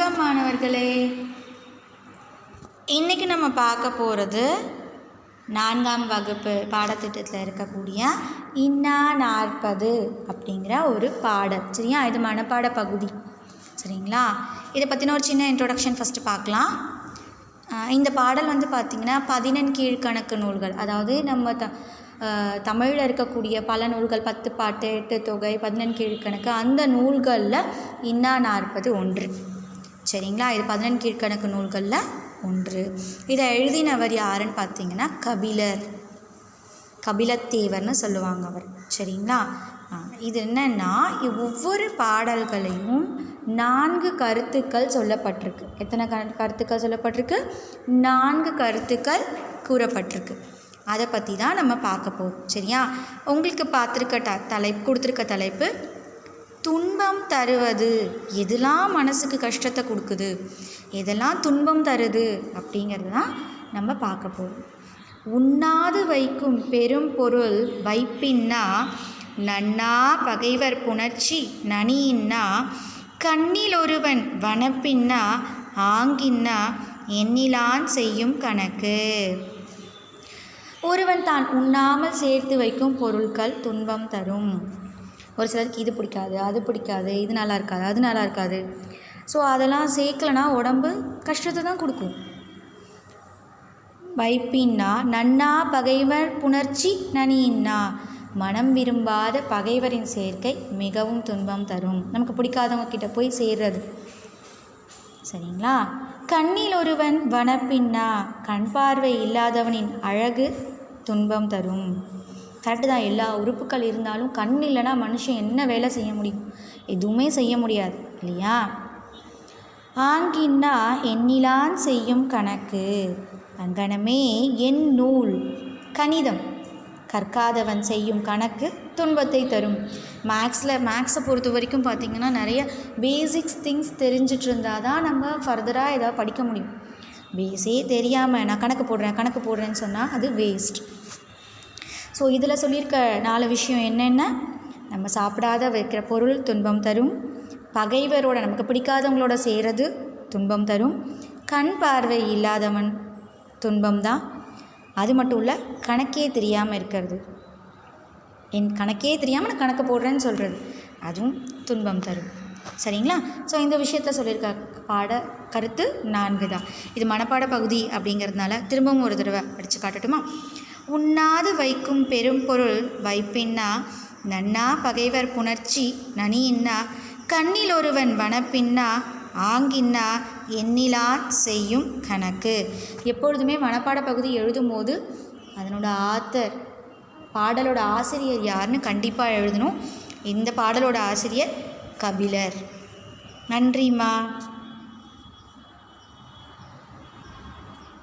வணக்கம் மாணவர்களே. இன்றைக்கி நம்ம பார்க்க போகிறது 4ஆம் வகுப்பு பாடத்திட்டத்தில் இருக்கக்கூடிய இன்னா நாற்பது அப்படிங்கிற ஒரு பாடல். சரியா? இது மனப்பாட பகுதி. சரிங்களா? இதை பற்றின ஒரு சின்ன இன்ட்ரோடக்ஷன் ஃபஸ்ட்டு பார்க்கலாம். இந்த பாடல் பார்த்திங்கன்னா 11 கீழ்கணக்கு நூல்கள், அதாவது நம்ம தமிழில் இருக்கக்கூடிய பல நூல்கள், 10 பாட்டு, 8 தொகை, 11 கீழ்கணக்கு, அந்த நூல்களில் இன்னா நாற்பது ஒன்று. சரிங்களா? இது 11 கீழ்கணக்கு நூல்களில் ஒன்று. இதை எழுதினவர் யாருன்னு பார்த்தீங்கன்னா கபிலர், கபிலத்தேவர்னு சொல்லுவாங்க அவர். சரிங்களா? இது என்னென்னா, ஒவ்வொரு பாடல்களையும் 4 கருத்துக்கள் சொல்லப்பட்டிருக்கு. எத்தனை கருத்துக்கள் சொல்லப்பட்டிருக்கு? 4 கருத்துக்கள் கூறப்பட்டிருக்கு. அதை பற்றி தான் நம்ம பார்க்க போகிறோம். சரியா? உங்களுக்கு கொடுத்துருக்க தலைப்பு துன்பம் தருவது. எதெல்லாம் மனசுக்கு கஷ்டத்தை கொடுக்குது, எதெல்லாம் துன்பம் தருது அப்படிங்கிறது தான் நம்ம பார்க்க போகிறோம். உண்ணாது வைக்கும் பெரும் பொருள் வைப்பின்னா நன்னா பகைவர் புணர்ச்சி நனியின்னா கண்ணில் ஒருவன் வனப்பின்னா ஆங்கின்னா எண்ணிலான் செய்யும் கணக்கு. ஒருவன் தான் உண்ணாமல் சேர்த்து வைக்கும் பொருட்கள் துன்பம் தரும். ஒரு சிலருக்கு இது பிடிக்காது, அது பிடிக்காது, இது நல்லா இருக்காது, அது நல்லா இருக்காது. ஸோ அதெல்லாம் சேர்க்கலைன்னா உடம்பு கஷ்டத்தை தான் கொடுக்கும். வைப்பின்னா நன்னா பகைவர் புணர்ச்சி நனியின்னா, மனம் விரும்பாத பகைவரின் சேர்க்கை மிகவும் துன்பம் தரும். நமக்கு பிடிக்காதவங்க கிட்ட போய் சேர்றது. சரிங்களா? கண்ணில் ஒருவன் வனப்பின்னா, கண் பார்வை இல்லாதவனின் அழகு துன்பம் தரும். கரெக்டு தான். எல்லா உறுப்புகள் இருந்தாலும் கண் இல்லைன்னா மனுஷன் என்ன வேலை செய்ய முடியும்? எதுவுமே செய்ய முடியாது இல்லையா? ஆங்கின்னா எண்ணிலான் செய்யும் கணக்கு, அங்கனமே என் நூல் கணிதம் கற்காதவன் செய்யும் கணக்கு துன்பத்தை தரும். மேக்ஸை பொறுத்த வரைக்கும் பார்த்திங்கன்னா நிறைய பேசிக்ஸ் திங்ஸ் தெரிஞ்சிட்டு இருந்தால் தான் நம்ம ஃபர்தராக ஏதாவது படிக்க முடியும். பேஸே தெரியாமல் நான் கணக்கு போடுறேன்னு சொன்னால் அது வேஸ்ட். ஸோ இதில் சொல்லியிருக்க 4 விஷயம் என்னென்ன? நம்ம சாப்பிடாத வைக்கிற பொருள் துன்பம் தரும், பகைவரோட நமக்கு பிடிக்காதவங்களோட செய்கிறது துன்பம் தரும், கண் பார்வை இல்லாதவன் துன்பம் தான், அது மட்டும் இல்லை கணக்கே தெரியாமல் இருக்கிறது, கணக்கே தெரியாமல் நான் கணக்கு போடுறேன்னு சொல்கிறது, அதுவும் துன்பம் தரும். சரிங்களா? ஸோ இந்த விஷயத்த சொல்லியிருக்க கருத்து 4 தான். இது மனப்பாட பகுதி அப்படிங்கிறதுனால திரும்பவும் ஒரு தடவை படித்து காட்டட்டுமா? உண்ணாது வைக்கும் பெரும் பொருள் வைப்பின்னா நன்னா பகைவர் புணர்ச்சி நனியின்னா கண்ணில் ஒருவன் வனப்பின்னா ஆங்கின்னா எண்ணிலான் செய்யும் கணக்கு. எப்பொழுதுமே மனப்பாட பகுதி எழுதும் போது அதனோட ஆத்தர், பாடலோட ஆசிரியர் யாருன்னு கண்டிப்பாக எழுதணும். இந்த பாடலோட ஆசிரியர் கபிலர். நன்றிம்மா.